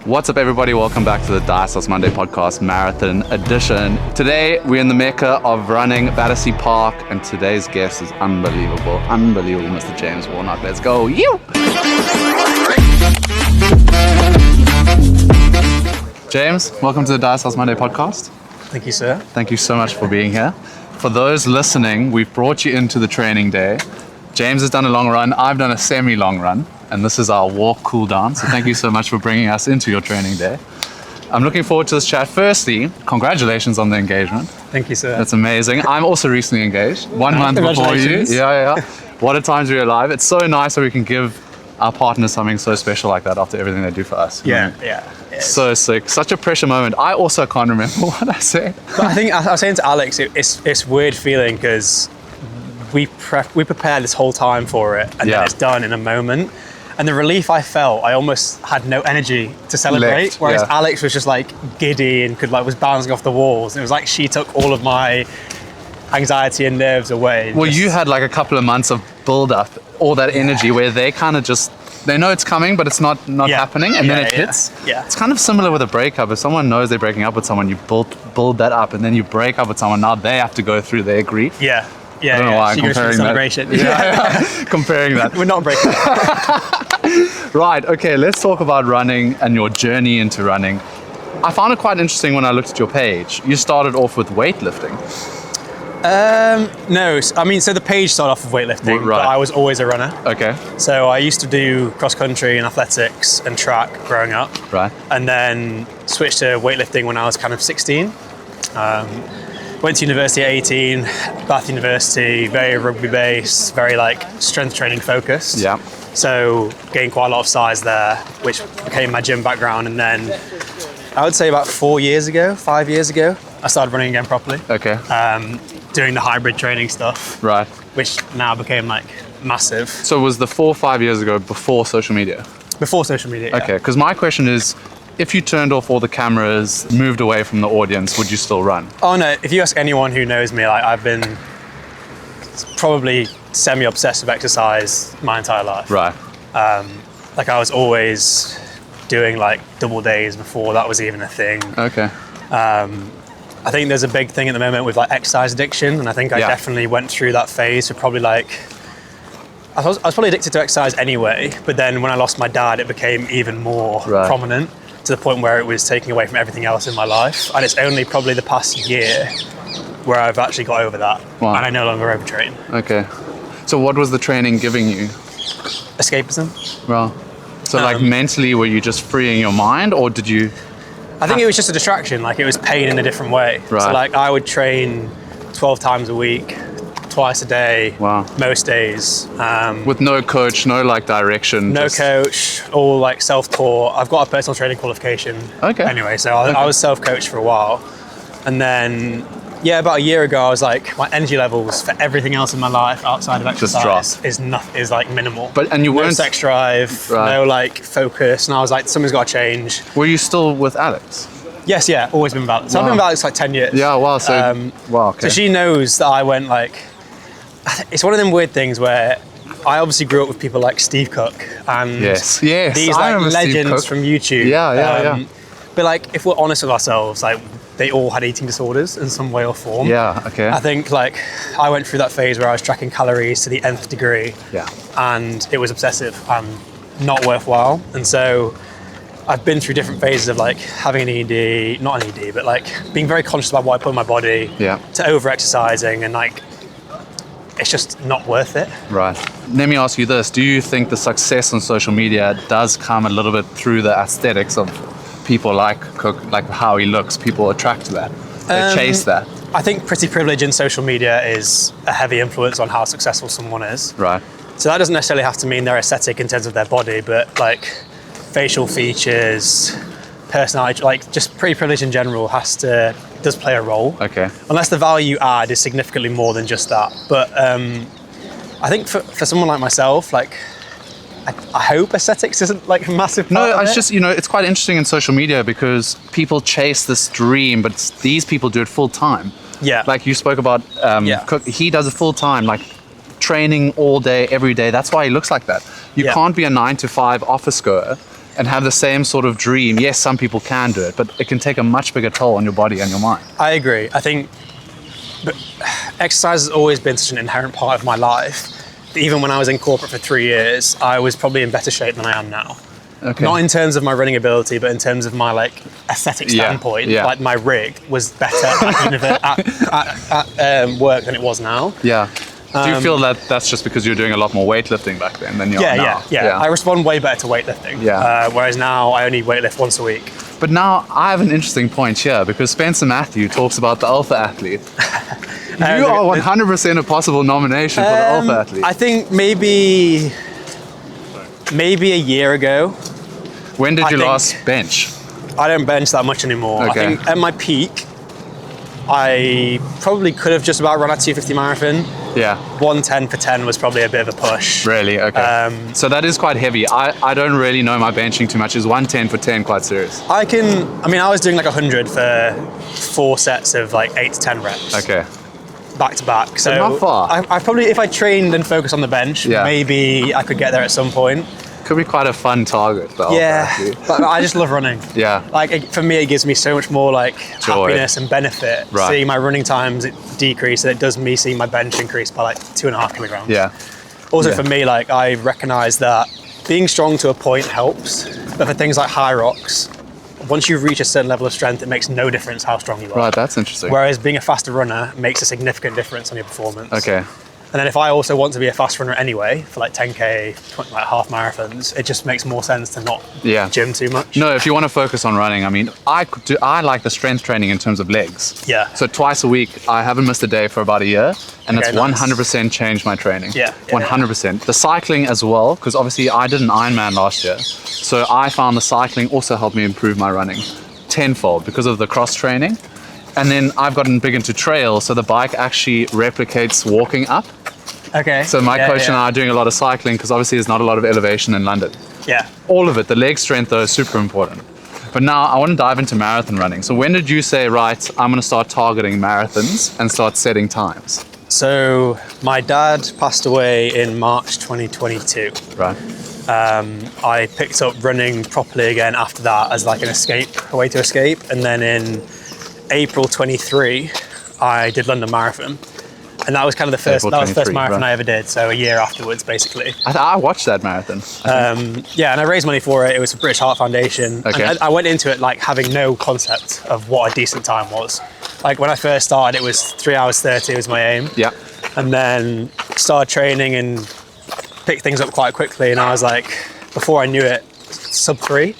What's up, everybody? Welcome back to the Diet Sauce Monday podcast marathon edition. Today, we're in the mecca of running Battersea Park, and today's guest is unbelievable, Mr. James Warnock. Let's go. You! James, welcome to the Diet Sauce Monday podcast. Thank you, sir. Thank you so much for being here. For those listening, we've brought you into the training day. James has done a long run. I've done a semi-long run. And this is our walk cool down. So thank you so much for bringing us into your training day. I'm looking forward to this chat. Firstly, congratulations on the engagement. Thank you, sir. That's amazing. I'm also recently engaged. 1 month before you. Yeah. What a time to be alive. It's so nice that we can give our partners something so special like that after everything they do for us. Yeah. So sick. Such a pressure moment. I also can't remember what I said. But I think I was saying to Alex, it's weird feeling because we prepared this whole time for it, and then it's done in a moment. And the relief I felt, I almost had no energy to celebrate. Whereas Alex was just like giddy and was bouncing off the walls. And it was like she took all of my anxiety and nerves away. Well, you had like a couple of months of build up, all that energy where they kind of just, they know it's coming, but it's not happening. And then it hits. Yeah. It's kind of similar with a breakup. If someone knows they're breaking up with someone, you build that up, and then you break up with someone. Now they have to go through their grief. Yeah. I don't know why I'm comparing that. Comparing that. We're not breaking up. Right, okay, let's talk about running and your journey into running. I found it quite interesting when I looked at your page. You started off with weightlifting. No, I mean, so the page started off with weightlifting, but I was always a runner. Okay. So I used to do cross country and athletics and track growing up. Right. And then switched to weightlifting when I was kind of 16. Went to university at 18, Bath University, very rugby based, very like strength training focused. Yeah. So gained quite a lot of size there, which became my gym background. And then I would say about 5 years ago, I started running again properly. Okay. Doing the hybrid training stuff. Right. Which now became like massive. So was the 4 or 5 years ago before social media? Before social media, yeah. Okay, because my question is, if you turned off all the cameras, moved away from the audience, would you still run? Oh no, if you ask anyone who knows me, like I've been probably semi-obsessed with exercise my entire life. Right. Like I was always doing like double days before that was even a thing. Okay. I think there's a big thing at the moment with like exercise addiction, and I think I definitely went through that phase for probably like, I was probably addicted to exercise anyway, but then when I lost my dad, it became even more prominent, to the point where it was taking away from everything else in my life. And it's only probably the past year where I've actually got over that. Wow. And I no longer overtrain. Okay. So what was the training giving you? Escapism. Well, so like mentally, were you just freeing your mind, or did you? I think it was just a distraction. Like it was pain in a different way. Right. So like I would train 12 times a week, twice a day, most days. With no coach, no like direction? No coach, all like self-taught. I've got a personal training qualification. Okay. Anyway, so I was self-coached for a while. And then, about a year ago, I was like, my energy levels for everything else in my life outside of exercise is like minimal. And you weren't... No sex drive, no like focus. And I was like, something's got to change. Were you still with Alex? Yes, always been with Alex. So I've been with Alex like 10 years. Yeah, wow. So, okay. So she knows that I went like, it's one of them weird things where I obviously grew up with people like Steve Cook and these like legends from YouTube. Yeah. But like, if we're honest with ourselves, like they all had eating disorders in some way or form. Yeah, okay. I think like I went through that phase where I was tracking calories to the nth degree. Yeah. And it was obsessive and not worthwhile. And so I've been through different phases of like having an ED, not an ED, but like being very conscious about what I put in my body, to over-exercising, and like it's just not worth it. Right. Let me ask you this. Do you think the success on social media does come a little bit through the aesthetics of people like Cook, like how he looks? People attract to that. They chase that. I think pretty privilege in social media is a heavy influence on how successful someone is. Right. So that doesn't necessarily have to mean they're aesthetic in terms of their body, but like facial features, personality, like just pretty privilege in general does play a role. Okay. Unless the value add is significantly more than just that. But I think for someone like myself, like I hope aesthetics isn't like a massive part of it. It's just, it's quite interesting in social media because people chase this dream, but these people do it full time. Yeah. Like you spoke about Cook, he does it full time, like training all day, every day. That's why he looks like that. You can't be a 9 to 5 office goer and have the same sort of dream. Yes, some people can do it, but it can take a much bigger toll on your body and your mind. I agree. I think exercise has always been such an inherent part of my life. Even when I was in corporate for 3 years, I was probably in better shape than I am now. Okay. Not in terms of my running ability, but in terms of my like aesthetic standpoint. Like my rig was better at work than it was now. Yeah. Do you feel that that's just because you're doing a lot more weightlifting back then than you are now? Yeah. I respond way better to weightlifting. Whereas now I only weightlift once a week. But now I have an interesting point here because Spencer Matthew talks about the alpha athlete. You are 100% a possible nomination for the alpha athlete. I think maybe a year ago. When did you last bench? I don't bench that much anymore. Okay. I think at my peak, I probably could have just about run a 250 marathon. Yeah. 110 for 10 was probably a bit of a push. Really? Okay. So that is quite heavy. I don't really know my benching too much. Is 110 for 10 quite serious? I was doing like 100 for 4 sets of like 8 to 10 reps. Okay. Back to back. So not far. I probably, if I trained and focused on the bench, maybe I could get there at some point. Could be quite a fun target, though. But I just love running. Yeah. Like for me, it gives me so much more like joy, happiness and benefit. Right. Seeing my running times decrease, and it does me seeing my bench increase by like 2.5 kilograms. Yeah. Also for me, like I recognize that being strong to a point helps, but for things like high rocks, once you reach a certain level of strength, it makes no difference how strong you are. Right, that's interesting. Whereas being a faster runner makes a significant difference on your performance. Okay. And then if I also want to be a fast runner anyway, for like 10K, like half marathons, it just makes more sense to not gym too much. No, if you want to focus on running, I mean, I like the strength training in terms of legs. Yeah. So twice a week, I haven't missed a day for about a year, and it's 100% changed my training. Yeah. 100%. The cycling as well, because obviously I did an Ironman last year, so I found the cycling also helped me improve my running tenfold because of the cross training. And then I've gotten big into trail, so the bike actually replicates walking up. Okay. So my coach and I are doing a lot of cycling because obviously there's not a lot of elevation in London. Yeah. All of it, the leg strength though is super important. But now I want to dive into marathon running. So when did you say, right, I'm going to start targeting marathons and start setting times? So my dad passed away in March 2022. Right. I picked up running properly again after that as like an escape, a way to escape. And then in April 23, I did London Marathon. And that was kind of the first marathon I ever did. So a year afterwards, basically. I watched that marathon. And I raised money for it. It was for British Heart Foundation. Okay. And I went into it like having no concept of what a decent time was. Like when I first started, it was 3 hours 30 was my aim. Yeah. And then started training and picked things up quite quickly. And I was like, before I knew it, sub 3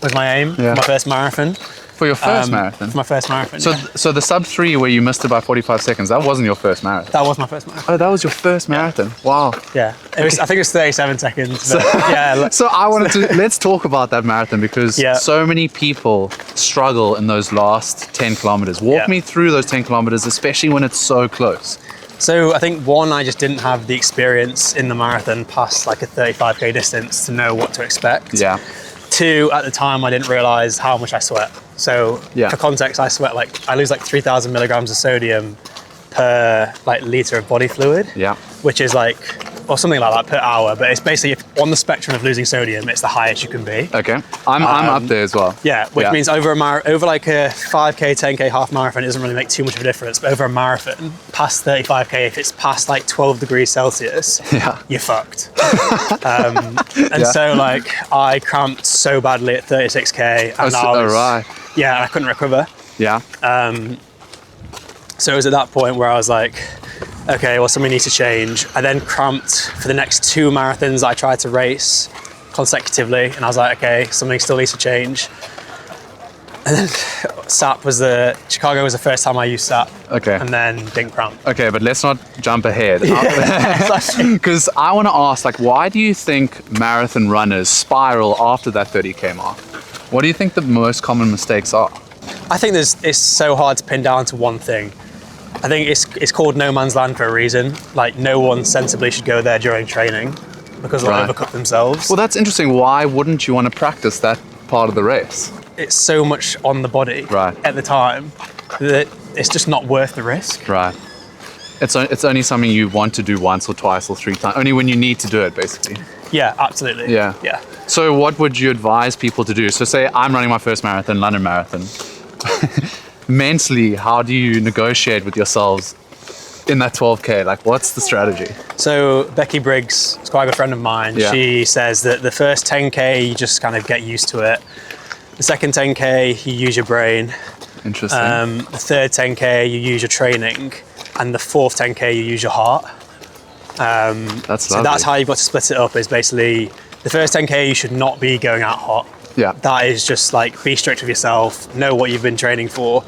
was my aim for my first marathon. For your first marathon? For my first marathon, So the sub 3 where you missed it by 45 seconds, that wasn't your first marathon? That was my first marathon. Oh, that was your first marathon? Wow. Yeah. It was, I think it was 37 seconds. But So I wanted to, let's talk about that marathon because so many people struggle in those last 10 kilometers. Walk me through those 10 kilometers, especially when it's so close. So I think one, I just didn't have the experience in the marathon past like a 35K distance to know what to expect. Yeah. 2, at the time, I didn't realize how much I sweat. So for context, I lose like 3,000 milligrams of sodium per like liter of body fluid. Yeah. Which is like, or something like that per hour. But it's basically on the spectrum of losing sodium, it's the highest you can be. Okay. I'm up there as well. Yeah, which means over like a 5K, 10K half marathon, it doesn't really make too much of a difference. But over a marathon, past 35K, if it's past like 12 degrees Celsius, you're fucked. So like I cramped so badly at 36K, and I couldn't recover. Yeah. So it was at that point where I was like, okay, well, something needs to change. I then cramped for the next 2 marathons I tried to race consecutively, and I was like, okay, something still needs to change. And then Chicago was the first time I used SAP. Okay. And then didn't cramp. Okay, but let's not jump ahead. Because I want to ask, like, why do you think marathon runners spiral after that 30K mark? What do you think the most common mistakes are? I think it's so hard to pin down to one thing. I think it's called no man's land for a reason. Like no one sensibly should go there during training because they'll overcook themselves. Well, that's interesting. Why wouldn't you want to practice that part of the race? It's so much on the body at the time that it's just not worth the risk. Right. It's only something you want to do once or twice or 3 times. Only when you need to do it, basically. Yeah, absolutely. Yeah. So what would you advise people to do? So say I'm running my first marathon, London Marathon. Mentally, how do you negotiate with yourselves in that 12K? Like, what's the strategy? So Becky Briggs is quite a good friend of mine. Yeah. She says that the first 10K, you just kind of get used to it. The second 10K, you use your brain. Interesting. The third 10K, you use your training. And the fourth 10K, you use your heart. That's So lovely. that's how you've got to split it up, is basically the first 10K, you should not be going out hot. Yeah. That is just like, be strict with yourself, know what you've been training for.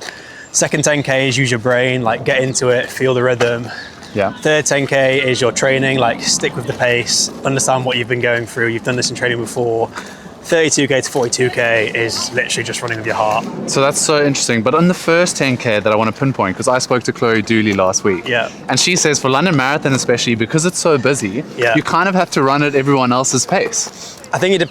Second 10K is use your brain, like get into it, feel the rhythm. Yeah. Third 10K is your training, like stick with the pace, understand what you've been going through. You've done this in training before. 32K to 42K is literally just running with your heart. So that's so interesting. But on the first 10K that I want to pinpoint, because I spoke to Chloe Dooley last week. Yeah. And she says for London Marathon especially, because it's so busy, Yeah. you kind of have to run at everyone else's pace, I think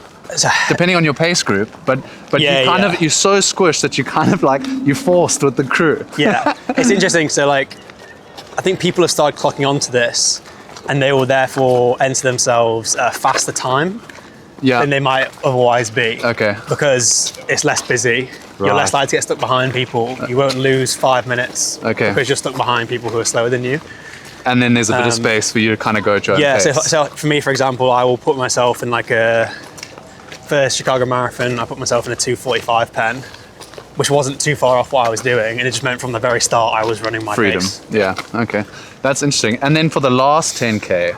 depending on your pace group. But Yeah, you kind yeah. of, you're so squished that you kind of like, you're forced with the crew. yeah, it's interesting. So like, I think people have started clocking onto this and they will therefore enter themselves a faster time Yeah. than they might otherwise be. Okay. Because it's less busy. You're less Right. likely to get stuck behind people. You won't lose 5 minutes Okay. because you're stuck behind people who are slower than you. And then there's a bit of space for you to kind of go at your own Yeah, pace. so for me, for example, I will put myself in like a first Chicago Marathon, I put myself in a 2:45 pen, which wasn't too far off what I was doing. And it just meant from the very start, I was running my Freedom. pace. Yeah. Okay. That's interesting. And then for the last 10K,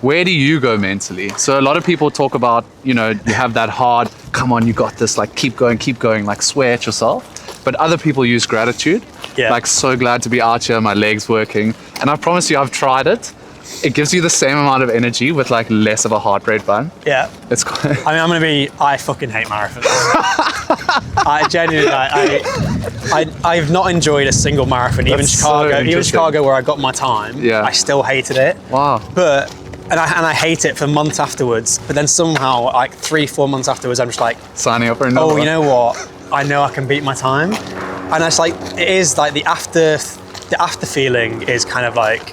where do you go mentally? So a lot of people talk about, you have that hard, come on, you got this, like keep going, like swear at yourself. But other people use gratitude. Yeah. Like, so glad to be out here, my legs working. And I promise you, I've tried it. It gives you the same amount of energy with like less of a heart rate burn. Yeah. It's quite, I fucking hate marathons. I genuinely, I've not enjoyed a single marathon, even That's so Chicago, interesting. where I got my time. Yeah. I still hated it. wow. And I hate it for months afterwards. But then somehow, like 3-4 months afterwards, I'm just like, Signing up for another oh, one. you know what? I know I can beat my time. And it's like, it is like the after feeling is kind of like,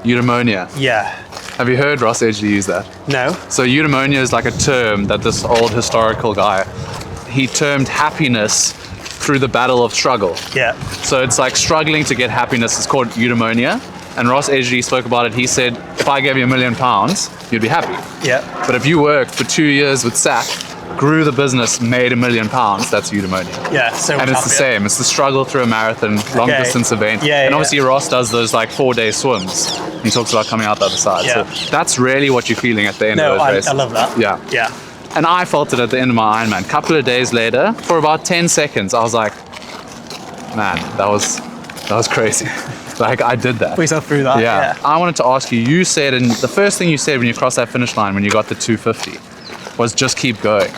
Eudaimonia. yeah, Have you heard Ross Edgley use that? no, So eudaimonia is like a term that this old historical guy, he termed happiness through the battle of struggle. yeah, So it's like struggling to get happiness is called eudaimonia. And Ross Edgley spoke about it. He said, if I gave you £1 million, you'd be happy. yeah, But if you worked for 2 years with SAP, grew the business, made £1 million, that's eudaimonia. yeah. So much And it's the happier. same. It's the struggle through a marathon, long Okay. distance event. Yeah, and yeah. obviously Ross does those like 4-day swims. He talks about coming out the other side. Yeah. So that's really what you're feeling at the end No, of those I races. love that. Yeah. Yeah. And I felt it at the end of my Ironman. A couple of days later, for about 10 seconds, I was like, man, that was crazy. Like, I did that. Put yourself through that. Yeah. I wanted to ask you, you said, and the first thing you said when you crossed that finish line, when you got the 250, was just keep going.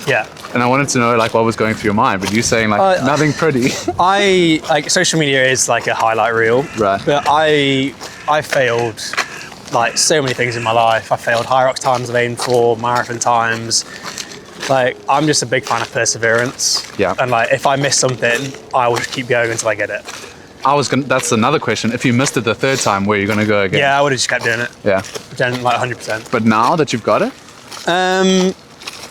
Yeah. And I wanted to know like what was going through your mind, but you saying like nothing pretty. I like social media is like a highlight reel. Right. But I failed like so many things in my life. I failed high rocks times I've aimed for, marathon times. Like, I'm just a big fan of perseverance. Yeah. And like, if I miss something, I will just keep going until I get it. That's another question. If you missed it the third time, where are you going to go again? Yeah, I would have just kept doing it. Yeah. Like 100%. But now that you've got it,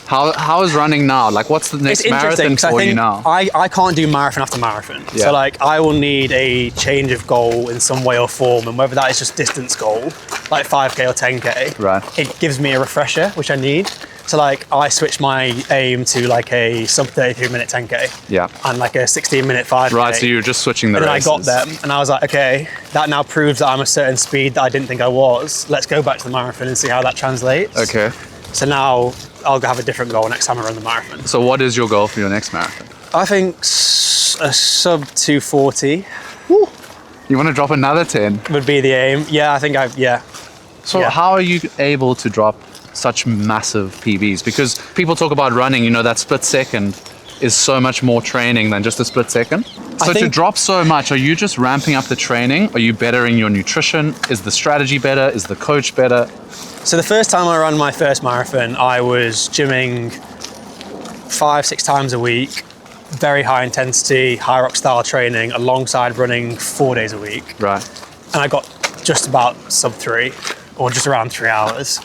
how is running now? Like, what's the next It's interesting marathon because I for you think now? I can't do marathon after marathon. Yeah. So like, I will need a change of goal in some way or form, and whether that is just distance goal, like 5K or 10K, Right. it gives me a refresher, which I need. So like, I switched my aim to like a sub 33 minute 10K. Yeah. And like a 16-minute 5K. Right, so you're just switching the And then I races. got them, and I was like, okay, that now proves that I'm a certain speed that I didn't think I was. Let's go back to the marathon and see how that translates. Okay. So now I'll have a different goal next time I run the marathon. So what is your goal for your next marathon? I think a sub 240 You want to drop another 10? would be the aim. Yeah, I think yeah. So Yeah. how are you able to drop such massive PBs? Because people talk about running, that split second is so much more training than just a split second. So to think- drop so much, are you just ramping up the training? Are you bettering your nutrition? Is the strategy better? Is the coach better? So the first time I ran my first marathon, I was gymming 5-6 times a week, very high intensity, high rock style training alongside running 4 days a week. Right. And I got just about sub 3 or just around 3 hours.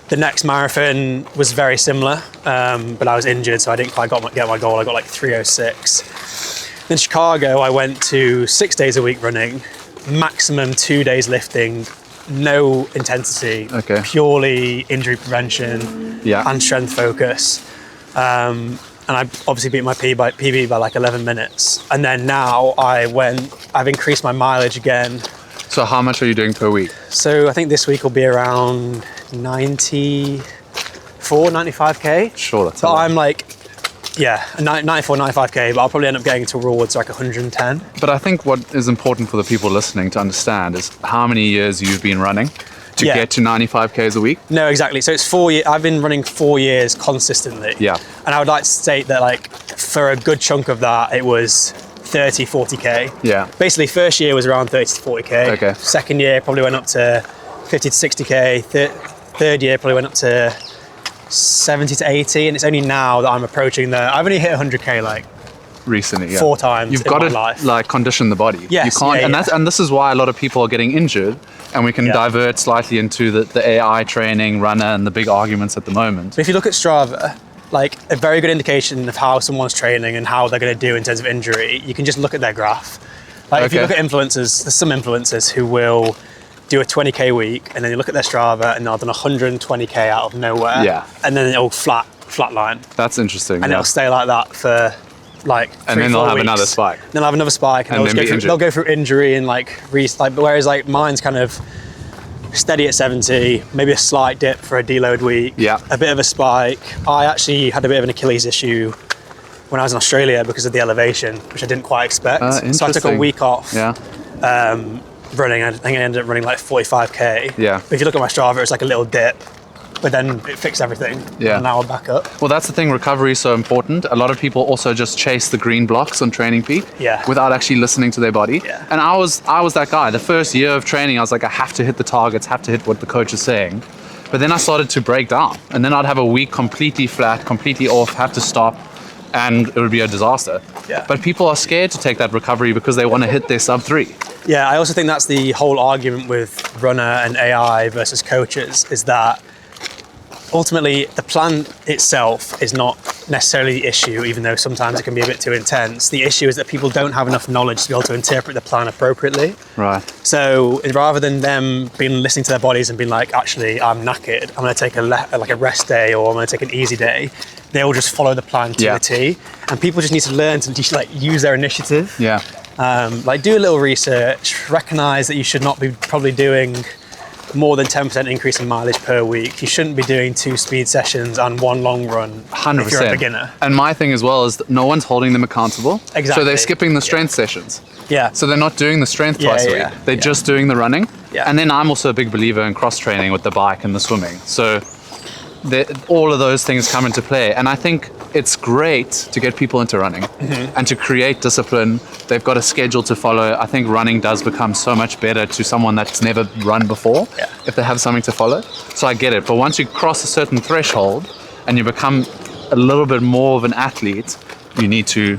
The next marathon was very similar, but I was injured, so I didn't quite get my goal. I got like 3:06. In Chicago, I went to 6 days a week running, maximum 2 days lifting, no intensity, purely injury prevention and strength focus. And I obviously beat my PB by like 11 minutes. And then now I've increased my mileage again. So how much are you doing per week? So I think this week will be around 94, 95K. Sure, that's So I'm like, 94, 95K, but I'll probably end up getting towards like 110. But I think what is important for the people listening to understand is how many years you've been running to get to 95Ks a week. No, exactly. So it's 4 years. I've been running 4 years consistently. Yeah. And I would like to state that like for a good chunk of that, it was 30, 40K. Yeah. Basically, first year was around 30 to 40K. Okay. Second year probably went up to 50 to 60K. Third year probably went up to 70 to 80, and it's only now that I'm approaching I've only hit 100K like recently, 4 times. You've in got my to life. like condition the body. Yes, you can't, and this is why a lot of people are getting injured, and we can divert slightly into the AI training, runner, and the big arguments at the moment. But if you look at Strava, like a very good indication of how someone's training and how they're going to do in terms of injury, you can just look at their graph. Like if you look at influencers, there's some influencers who will do a 20K week, and then you look at their Strava and they'll done 120K out of nowhere. Yeah. And then it'll flatline. That's interesting. And it'll stay like that for like 3, and then they'll 4 have weeks. Another spike. Then they'll have another spike, and they'll go through injury and whereas like mine's kind of steady at 70, maybe a slight dip for a deload week, a bit of a spike. I actually had a bit of an Achilles issue when I was in Australia because of the elevation, which I didn't quite expect. So I took a week off. Running. I think I ended up running like 45K. Yeah. But if you look at my Strava, it's like a little dip, but then it fixed everything. Yeah. And now I'm back up. Well, that's the thing. Recovery is so important. A lot of people also just chase the green blocks on Training Peak without actually listening to their body. Yeah. And I was that guy. The first year of training, I was like, I have to hit the targets, have to hit what the coach is saying. But then I started to break down, and then I'd have a week completely flat, completely off, have to stop, and it would be a disaster. Yeah. But people are scared to take that recovery because they want to hit their sub 3. Yeah, I also think that's the whole argument with runner and AI versus coaches, is that ultimately the plan itself is not necessarily the issue, even though sometimes it can be a bit too intense. The issue is that people don't have enough knowledge to be able to interpret the plan appropriately. Right. So rather than them listening to their bodies and being like, actually, I'm knackered, I'm going to take a rest day, or I'm going to take an easy day, they'll just follow the plan to the T. And people just need to learn to just use their initiative. Yeah. Do a little research, recognize that you should not be probably doing more than 10% increase in mileage per week. You shouldn't be doing 2 speed sessions and 1 long run 100%. if you're a beginner. And my thing as well is that no one's holding them accountable. Exactly. So they're skipping the strength sessions. Yeah. So they're not doing the strength twice a week. They're just doing the running. Yeah. And then I'm also a big believer in cross training with the bike and the swimming. So all of those things come into play. And I think it's great to get people into running and to create discipline. They've got a schedule to follow. I think running does become so much better to someone that's never run before if they have something to follow. So I get it. But once you cross a certain threshold and you become a little bit more of an athlete, you need to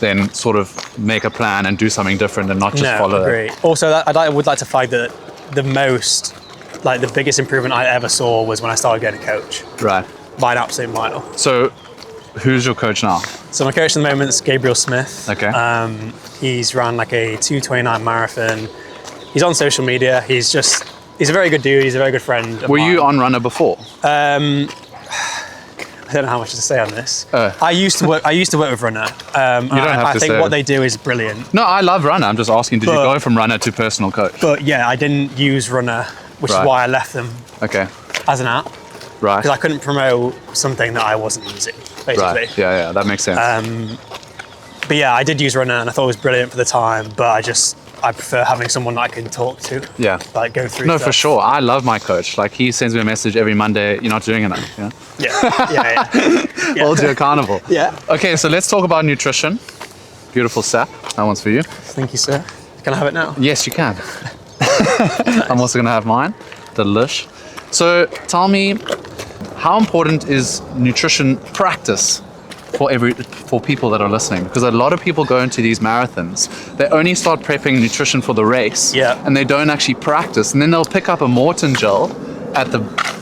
then sort of make a plan and do something different and not just follow. Agree. Also, I would like to flag that the biggest improvement I ever saw was when I started getting a coach. Right. By an absolute mile. So who's your coach now? So my coach at the moment is Gabriel Smith. Okay. He's ran like a 2:29 marathon. He's on social media. He's a very good dude. He's a very good friend. Were you on Runner before? I don't know how much to say on this. I used to work with Runner. You don't have to I think what they do is brilliant. No, I love Runner. I'm just asking, did you go from Runner to personal coach? But yeah, I didn't use Runner, which is why I left them as an app. Right. Because I couldn't promote something that I wasn't using, basically. Right. Yeah, that makes sense. But yeah, I did use Runner and I thought it was brilliant for the time, but I prefer having someone that I can talk to. Yeah. Go through stuff. For sure. I love my coach. He sends me a message every Monday, you're not doing enough. Yeah. Yeah. Holds you accountable. Yeah. Okay, so let's talk about nutrition. Beautiful sap. That one's for you. Thank you, sir. Can I have it now? Yes, you can. I'm also going to have mine. Delish. So tell me, how important is nutrition practice for people that are listening? Because a lot of people go into these marathons, they only start prepping nutrition for the race, and they don't actually practice, and then they'll pick up a Morton gel at the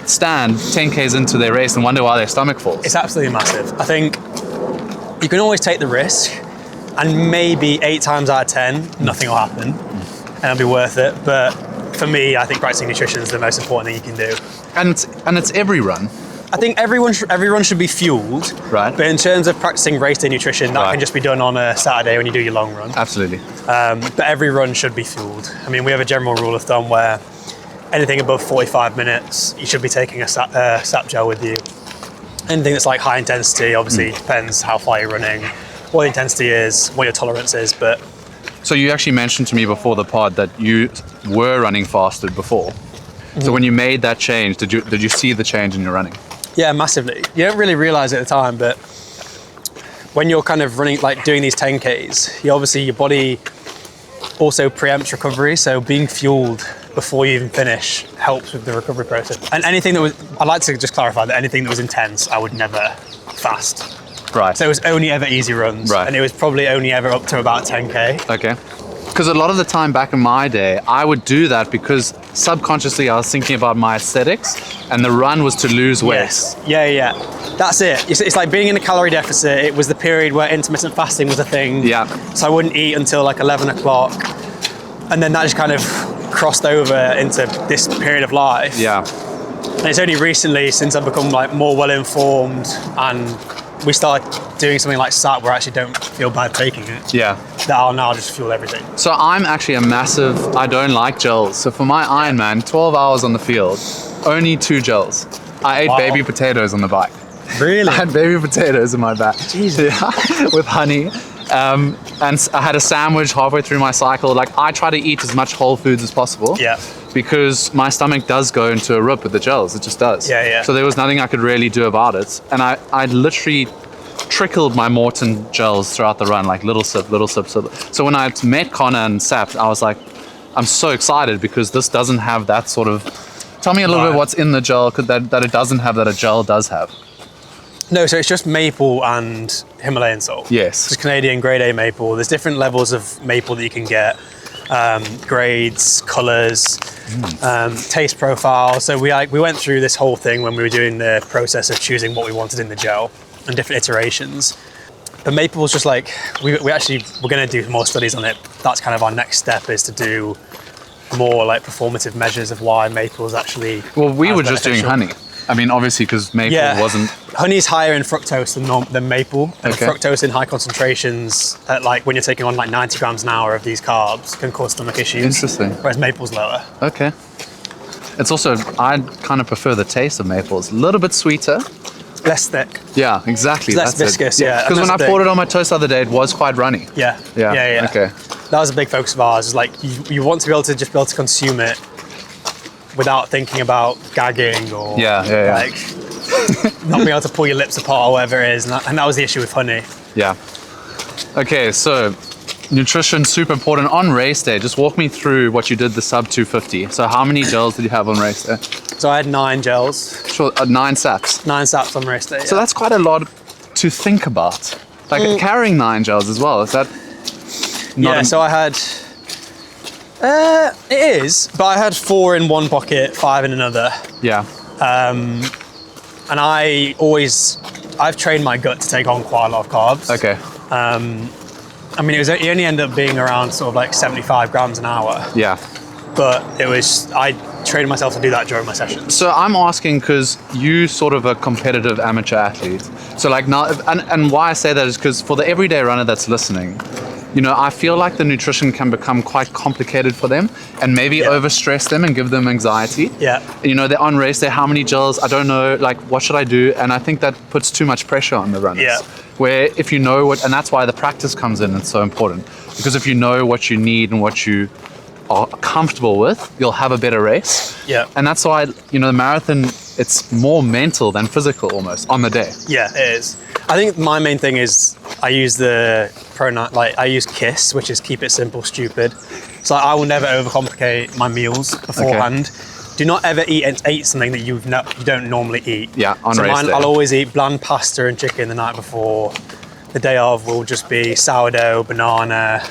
stand 10Ks into their race and wonder why their stomach falls. It's absolutely massive. I think you can always take the risk, and maybe 8 times out of 10, nothing will happen, and it'll be worth it. But for me, I think practicing nutrition is the most important thing you can do. And it's every run. I think every run should be fueled, right? But in terms of practicing race day nutrition, that can just be done on a Saturday when you do your long run. Absolutely. But every run should be fueled. I mean, we have a general rule of thumb where anything above 45 minutes, you should be taking a SAP gel with you. Anything that's like high intensity, obviously depends how far you're running, what the intensity is, what your tolerance is, but... So you actually mentioned to me before the pod that you were running fasted before. So when you made that change, did you see the change in your running? Yeah, massively. You don't really realize it at the time, but when you're kind of running, like doing these 10Ks, your body also preempts recovery. So being fueled before you even finish helps with the recovery process. And anything that was, I'd like to just clarify that anything that was intense, I would never fast. Right. So it was only ever easy runs. Right. And it was probably only ever up to about 10K. Okay. Because a lot of the time back in my day, I would do that because subconsciously I was thinking about my aesthetics, and the run was to lose weight. Yes. Yeah. That's it. It's like being in a calorie deficit. It was the period where intermittent fasting was a thing. Yeah. So I wouldn't eat until like 11 o'clock. And then that just kind of crossed over into this period of life. Yeah. And it's only recently, since I've become like more well-informed and we started doing something like SAP where I actually don't feel bad taking it. Yeah. That I'll now just fuel everything. So I'm actually I don't like gels. So for my Ironman, 12 hours on the field, only 2 gels. I ate baby potatoes on the bike. Really? I had baby potatoes in my bag. Jesus. Yeah, with honey. And I had a sandwich halfway through my cycle. Like, I try to eat as much whole foods as possible. Yeah. Because my stomach does go into a rip with the gels. It just does. Yeah. So there was nothing I could really do about it. And I literally trickled my Morton gels throughout the run, like little sip. So when I met Connor and Sap, I was like, I'm so excited because this doesn't have that sort of... Tell me a little bit what's in the gel that it doesn't have that a gel does have. No, so it's just maple and Himalayan salt. Yes. It's Canadian grade A maple. There's different levels of maple that you can get. Grades, colours, taste profile. So we went through this whole thing when we were doing the process of choosing what we wanted in the gel and different iterations. But maple was just like, we're going to do more studies on it. That's kind of our next step, is to do more like performative measures of why maple is actually... Well, we were just doing honey. I mean, obviously, because maple wasn't... Honey is higher in fructose than maple. And fructose in high concentrations, at like when you're taking on like 90 grams an hour of these carbs, can cause stomach issues. Interesting. Whereas maple's lower. Okay. It's also, I kind of prefer the taste of maple. It's a little bit sweeter. Less thick. Yeah, exactly. Less viscous, yeah. Because when I poured it on my toast the other day, it was quite runny. Yeah. Okay. That was a big focus of ours. Is like you want to be able to consume it without thinking about gagging or like not being able to pull your lips apart or whatever it is. And that was the issue with honey. Yeah. Okay, so nutrition, super important. On race day, just walk me through what you did the sub 250. So how many gels did you have on race day? So I had 9 gels. Sure, 9 saps. 9 saps on race day. So that's quite a lot to think about. Like carrying 9 gels as well. Is that not so I had... it is, but I had 4 in one pocket, 5 in another. Yeah. And I've trained my gut to take on quite a lot of carbs. Okay. I mean, it only ended up being around sort of like 75 grams an hour. Yeah. But I trained myself to do that during my sessions. So I'm asking because you sort of a competitive amateur athlete. So like now, and why I say that is because for the everyday runner that's listening, you know, I feel like the nutrition can become quite complicated for them and maybe overstress them and give them anxiety. Yeah. You know, they're on race day, how many gels? I don't know, like, what should I do? And I think that puts too much pressure on the runners. Yeah. Where if you know what, and that's why the practice comes in, it's so important. Because if you know what you need and what you are comfortable with, you'll have a better race. Yeah. And that's why, you know, the marathon, it's more mental than physical almost on the day. Yeah, it is. I think my main thing is I use the pronoun, like I use KISS, which is keep it simple, stupid. So I will never overcomplicate my meals beforehand. Okay. Do not ever eat something that you don't normally eat. Yeah, on race day. I'll always eat bland pasta and chicken the night before. The day of will just be sourdough, banana,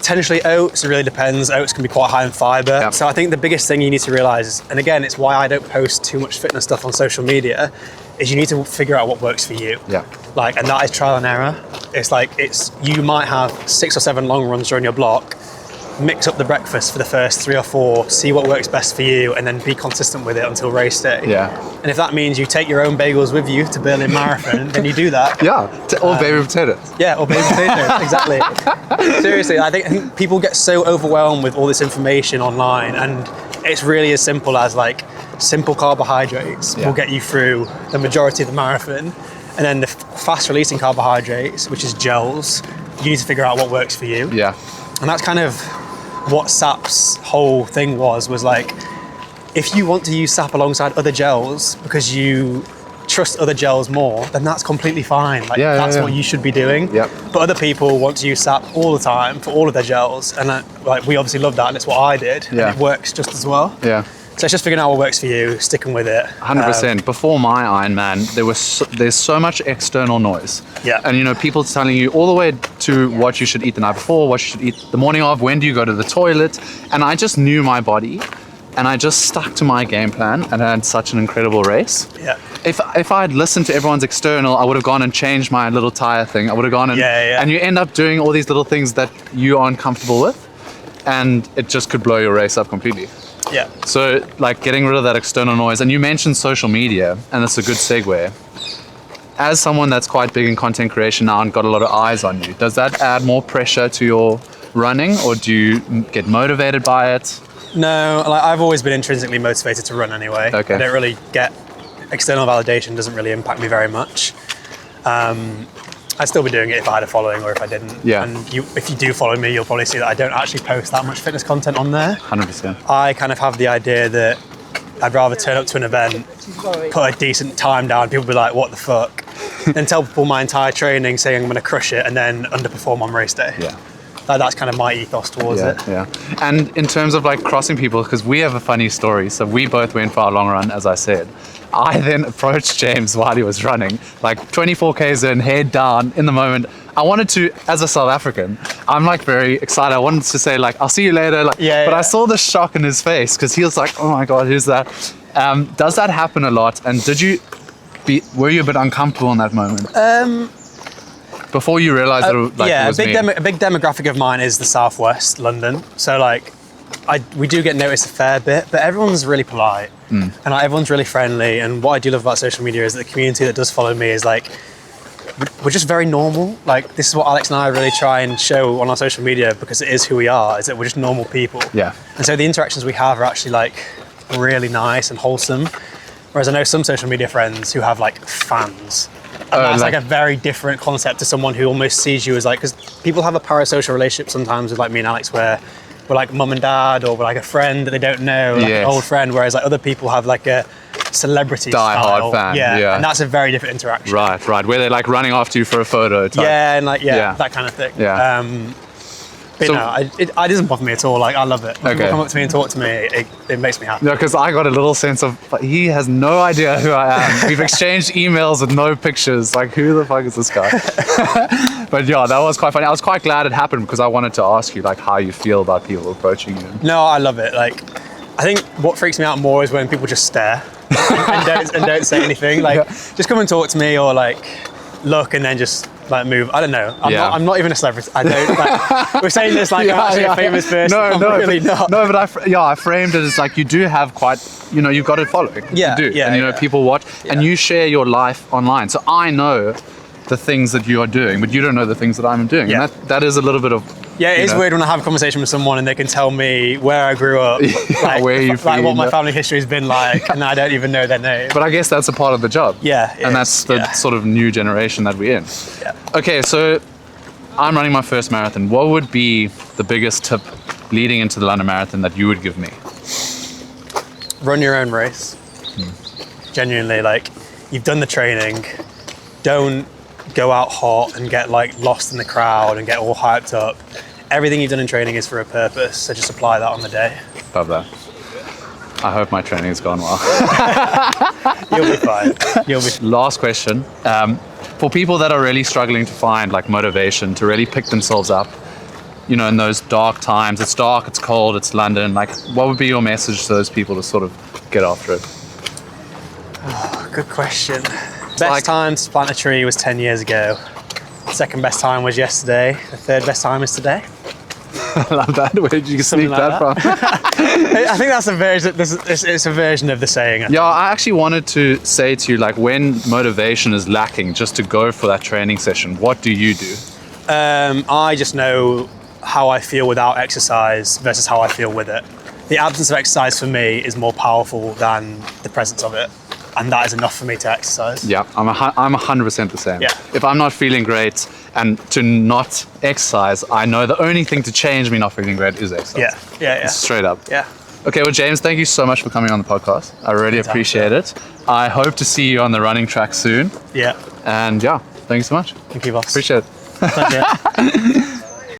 Potentially oats, it really depends. Oats can be quite high in fiber. Yep. So I think the biggest thing you need to realize is, and again, it's why I don't post too much fitness stuff on social media, is you need to figure out what works for you. Yeah. Like, and that is trial and error. It's like, you might have 6 or 7 long runs during your block, mix up the breakfast for the first 3 or 4, see what works best for you, and then be consistent with it until race day. Yeah. And if that means you take your own bagels with you to Berlin Marathon, then you do that. Yeah, or baby potatoes. Yeah, or baby potatoes, exactly. Seriously, I think people get so overwhelmed with all this information online, and it's really as simple as like simple carbohydrates will get you through the majority of the marathon, and then the fast releasing carbohydrates, which is gels, you need to figure out what works for you. Yeah. And that's kind of what SAP's whole thing was like, if you want to use SAP alongside other gels because you trust other gels more, then that's completely fine. Like, that's what you should be doing. Yep. But other people want to use SAP all the time for all of their gels, and like, we obviously love that, and it's what I did. Yeah. And it works just as well. Yeah. So it's just figuring out what works for you, sticking with it. 100%. Before my Ironman, there's so much external noise. Yeah. And people telling you all the way to what you should eat the night before, what you should eat the morning of, when do you go to the toilet. And I just knew my body, and I just stuck to my game plan, and I had such an incredible race. Yeah. If I had listened to everyone's external, I would have gone and changed my little tire thing. I would have gone and and you end up doing all these little things that you aren't comfortable with, and it just could blow your race up completely. Yeah. So like getting rid of that external noise, and you mentioned social media, and that's a good segue. As someone that's quite big in content creation now and got a lot of eyes on you, does that add more pressure to your running, or do you get motivated by it? No, like, I've always been intrinsically motivated to run anyway. Okay. I don't really get external validation, doesn't really impact me very much. I'd still be doing it if I had a following or if I didn't. Yeah. And if you do follow me, you'll probably see that I don't actually post that much fitness content on there. 100%. I kind of have the idea that I'd rather turn up to an event, put a decent time down, people be like, what the fuck? Then tell people my entire training saying I'm going to crush it and then underperform on race day. Yeah. That's kind of my ethos towards it. Yeah. And in terms of like crossing people, because we have a funny story. So we both went for our long run, as I said. I then approached James while he was running, like 24 Ks in, head down in the moment. I wanted to, as a South African, I'm like very excited. I wanted to say like, I'll see you later. Like, but I saw the shock in his face because he was like, oh my God, who's that? Does that happen a lot? And were you a bit uncomfortable in that moment? Before you realised that it was me? A big demographic of mine is the Southwest, London. So like, we do get noticed a fair bit, but everyone's really polite and everyone's really friendly. And what I do love about social media is that the community that does follow me is like, we're just very normal. Like, this is what Alex and I really try and show on our social media, because it is who we are, is that we're just normal people. Yeah. And so the interactions we have are actually like really nice and wholesome. Whereas I know some social media friends who have like fans. And that's like a very different concept to someone who almost sees you as like, because people have a parasocial relationship sometimes with like me and Alex where we're like mum and dad, or we're like a friend that they don't know, like an old friend, whereas like other people have like a celebrity die-hard fan. Yeah. And that's a very different interaction. Right, where they're like running after you for a photo type. Yeah, and like, that kind of thing. Yeah. But so, no, it doesn't bother me at all. Like, I love it. When people come up to me and talk to me, it makes me happy. Yeah, because I got a little sense of, he has no idea who I am. We've exchanged emails with no pictures. Like, who the fuck is this guy? But yeah, that was quite funny. I was quite glad it happened because I wanted to ask you like how you feel about people approaching you. No, I love it. Like, I think what freaks me out more is when people just stare and don't say anything. Like, just come and talk to me, or like look and then just like move. I don't know. I'm not even a celebrity. I don't like. We're saying this like I'm actually a famous person. No, I'm really not. No, but I framed it as like you do have quite. You've got a following. Yeah, you do. Yeah, and people watch, and you share your life online. So I know the things that you are doing, but you don't know the things that I'm doing. Yeah. And that is a little bit of. Yeah, it is weird when I have a conversation with someone and they can tell me where I grew up, like, where you like what my family history has been like, and I don't even know their name. But I guess that's a part of the job. Yeah, and that's the sort of new generation that we're in. Yeah. Okay, so I'm running my first marathon. What would be the biggest tip leading into the London Marathon that you would give me? Run your own race. Genuinely, like, you've done the training. Don't go out hot and get like lost in the crowd and get all hyped up. Everything you've done in training is for a purpose, so just apply that on the day. Love that. I hope my training's gone well. You'll be fine. Last question. For people that are really struggling to find like motivation to really pick themselves up, you know, in those dark times, it's dark, it's cold, it's London, like what would be your message to those people to sort of get after it? Good question. Best time to plant a tree was 10 years ago. Second best time was yesterday. The third best time is today. I love that. Where did you sneak that from? I think that's a version. It's a version of the saying. Yeah, I actually wanted to say to you, like, when motivation is lacking, just to go for that training session, what do you do? I just know how I feel without exercise versus how I feel with it. The absence of exercise for me is more powerful than the presence of it, and that is enough for me to exercise. Yeah, I'm 100% the same. Yeah. If I'm not feeling great and to not exercise, I know the only thing to change me not feeling great is exercise. Yeah. Straight up. Yeah. Okay, well, James, thank you so much for coming on the podcast. I really appreciate it. I hope to see you on the running track soon. Yeah. And yeah, thank you so much. Thank you, boss. Appreciate it. Pleasure.